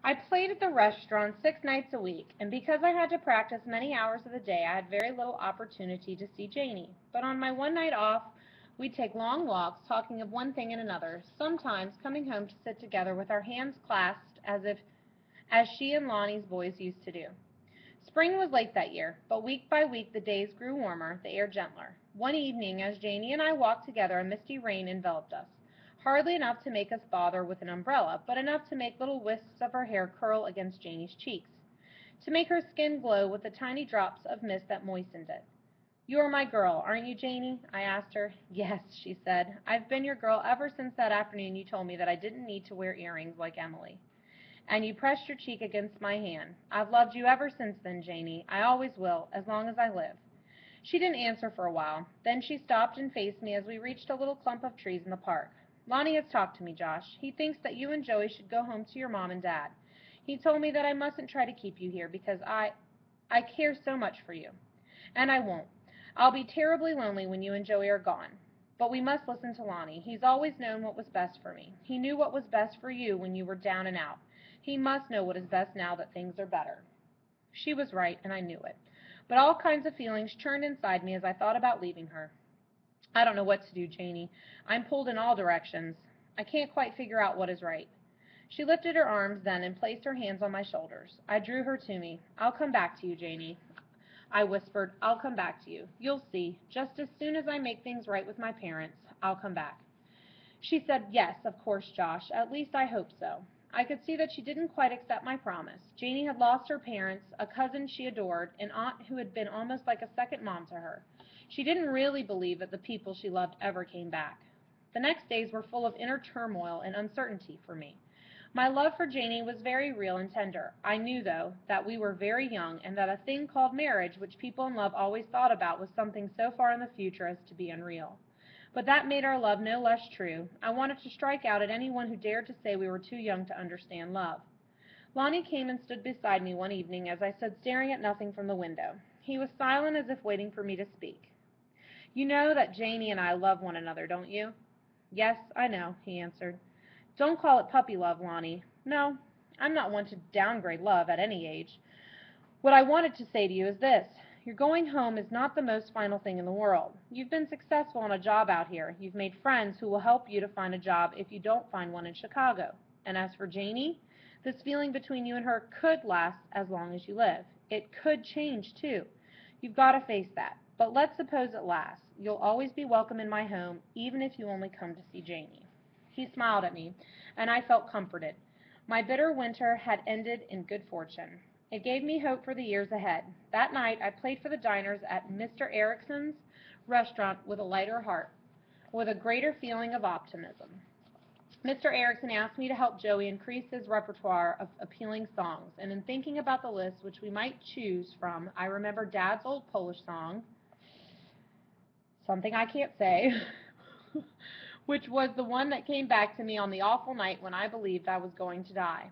I played at the restaurant 6 nights a week, and because I had to practice many hours of the day, I had very little opportunity to see Janie. But on my one night off, we'd take long walks, talking of one thing and another, sometimes coming home to sit together with our hands clasped as she and Lonnie's boys used to do. Spring was late that year, but week by week the days grew warmer, the air gentler. One evening, as Janie and I walked together, a misty rain enveloped us. Hardly enough to make us bother with an umbrella, but enough to make little wisps of her hair curl against Janie's cheeks, to make her skin glow with the tiny drops of mist that moistened it. "You are my girl, aren't you, Janie?" I asked her. "Yes," she said. "I've been your girl ever since that afternoon you told me that I didn't need to wear earrings like Emily. And you pressed your cheek against my hand. I've loved you ever since then, Janie. I always will, as long as I live." She didn't answer for a while. Then she stopped and faced me as we reached a little clump of trees in the park. "Lonnie has talked to me, Josh. He thinks that you and Joey should go home to your mom and dad. He told me that I mustn't try to keep you here because I care so much for you. And I won't. I'll be terribly lonely when you and Joey are gone. But we must listen to Lonnie. He's always known what was best for me. He knew what was best for you when you were down and out. He must know what is best now that things are better." She was right, and I knew it. But all kinds of feelings churned inside me as I thought about leaving her. "I don't know what to do, Janie. I'm pulled in all directions. I can't quite figure out what is right." She lifted her arms then and placed her hands on my shoulders. I drew her to me. "I'll come back to you, Janie," I whispered. "I'll come back to you. You'll see. Just as soon as I make things right with my parents, I'll come back." She said, "Yes, of course, Josh. At least I hope so." I could see that she didn't quite accept my promise. Janie had lost her parents, a cousin she adored, an aunt who had been almost like a second mom to her. She didn't really believe that the people she loved ever came back. The next days were full of inner turmoil and uncertainty for me. My love for Janie was very real and tender. I knew, though, that we were very young and that a thing called marriage, which people in love always thought about, was something so far in the future as to be unreal. But that made our love no less true. I wanted to strike out at anyone who dared to say we were too young to understand love. Lonnie came and stood beside me one evening as I stood staring at nothing from the window. He was silent as if waiting for me to speak. "You know that Janie and I love one another, don't you?" "Yes, I know," he answered. "Don't call it puppy love, Lonnie. No, I'm not one to downgrade love at any age. What I wanted to say to you is this. Your going home is not the most final thing in the world. You've been successful on a job out here. You've made friends who will help you to find a job if you don't find one in Chicago. And as for Janie, this feeling between you and her could last as long as you live. It could change, too. You've got to face that. But let's suppose it lasts. You'll always be welcome in my home, even if you only come to see Janie." He smiled at me, and I felt comforted. My bitter winter had ended in good fortune. It gave me hope for the years ahead. That night I played for the diners at Mr. Erickson's restaurant with a lighter heart, with a greater feeling of optimism. Mr. Erickson asked me to help Joey increase his repertoire of appealing songs, and in thinking about the list which we might choose from, I remembered Dad's old Polish song, something I can't say, which was the one that came back to me on the awful night when I believed I was going to die.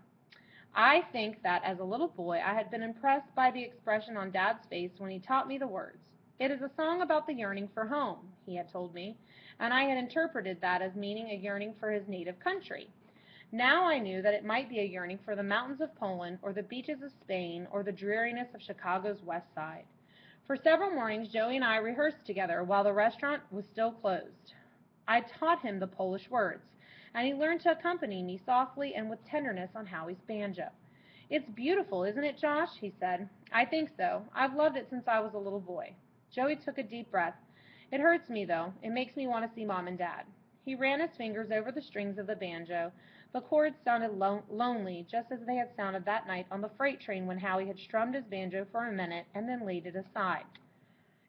I think that as a little boy I had been impressed by the expression on Dad's face when he taught me the words. "It is a song about the yearning for home," he had told me, and I had interpreted that as meaning a yearning for his native country. Now I knew that it might be a yearning for the mountains of Poland, or the beaches of Spain, or the dreariness of Chicago's west side. For several mornings Joey and I rehearsed together while the restaurant was still closed. I taught him the Polish words, and he learned to accompany me softly and with tenderness on Howie's banjo. "It's beautiful, isn't it, Josh?" he said. "I think so. I've loved it since I was a little boy." Joey took a deep breath. "It hurts me, though. It makes me want to see Mom and Dad." He ran his fingers over the strings of the banjo. The chords sounded lonely, just as they had sounded that night on the freight train when Howie had strummed his banjo for a minute and then laid it aside.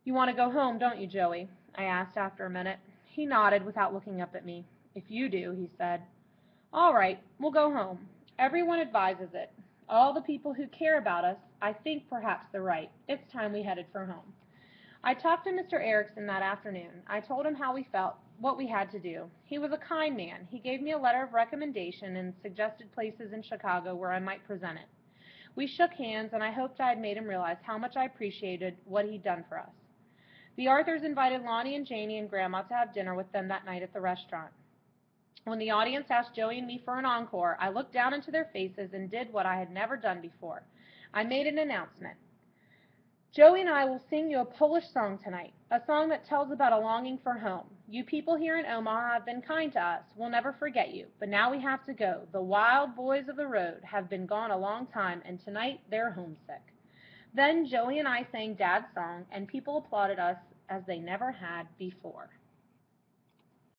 "You want to go home, don't you, Joey?" I asked after a minute. He nodded without looking up at me. "If you do," he said. "All right, we'll go home. Everyone advises it. All the people who care about us. I think perhaps they're right. It's time we headed for home." I talked to Mr. Erickson that afternoon. I told him how we felt, what we had to do. He was a kind man. He gave me a letter of recommendation and suggested places in Chicago where I might present it. We shook hands, and I hoped I had made him realize how much I appreciated what he'd done for us. The Arthurs invited Lonnie and Janie and Grandma to have dinner with them that night at the restaurant. When the audience asked Joey and me for an encore, I looked down into their faces and did what I had never done before. I made an announcement. Joey and I will sing you a Polish song tonight, a song that tells about a longing for home. You people here in Omaha have been kind to us. We'll never forget you. But now we have to go. The wild boys of the road have been gone a long time, and tonight they're homesick. Then Joey and I sang Dad's song, and people applauded us as they never had before.